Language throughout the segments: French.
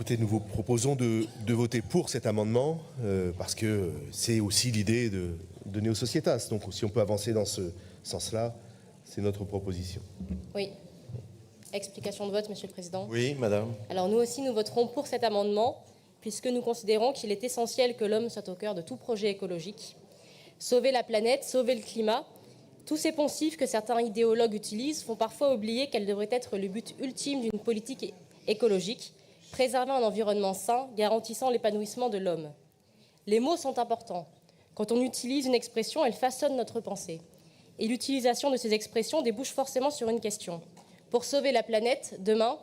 Écoutez, nous vous proposons de voter pour cet amendement parce que c'est aussi l'idée de Neo Societas. Donc si on peut avancer dans ce sens-là, c'est notre proposition. Oui. Explication de vote, Monsieur le Président. Oui, madame. Alors nous aussi, nous voterons pour cet amendement puisque nous considérons qu'il est essentiel que l'homme soit au cœur de tout projet écologique. Sauver la planète, sauver le climat, tous ces poncifs que certains idéologues utilisent font parfois oublier quel devrait être le but ultime d'une politique écologique, préserver un environnement sain, garantissant l'épanouissement de l'homme. Les mots sont importants. Quand on utilise une expression, elle façonne notre pensée. Et l'utilisation de ces expressions débouche forcément sur une question. Pour sauver la planète, demain,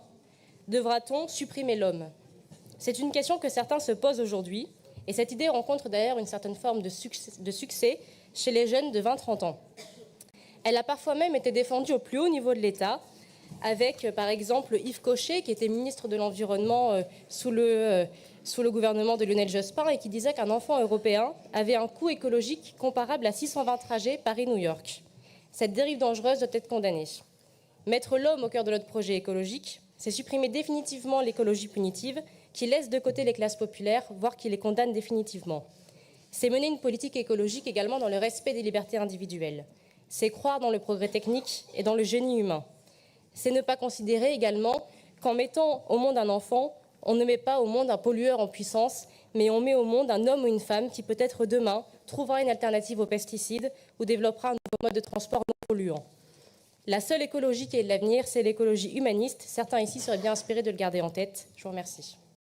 devra-t-on supprimer l'homme? C'est une question que certains se posent aujourd'hui, et cette idée rencontre d'ailleurs une certaine forme de succès chez les jeunes de 20-30 ans. Elle a parfois même été défendue au plus haut niveau de l'État, avec par exemple Yves Cochet, qui était ministre de l'Environnement sous le gouvernement de Lionel Jospin, et qui disait qu'un enfant européen avait un coût écologique comparable à 620 trajets Paris-New York. Cette dérive dangereuse doit être condamnée. Mettre l'homme au cœur de notre projet écologique, c'est supprimer définitivement l'écologie punitive qui laisse de côté les classes populaires, voire qui les condamne définitivement. C'est mener une politique écologique également dans le respect des libertés individuelles. C'est croire dans le progrès technique et dans le génie humain. C'est ne pas considérer également qu'en mettant au monde un enfant, on ne met pas au monde un pollueur en puissance, mais on met au monde un homme ou une femme qui peut-être demain trouvera une alternative aux pesticides ou développera un nouveau mode de transport non polluant. La seule écologie qui est de l'avenir, c'est l'écologie humaniste. Certains ici seraient bien inspirés de le garder en tête. Je vous remercie.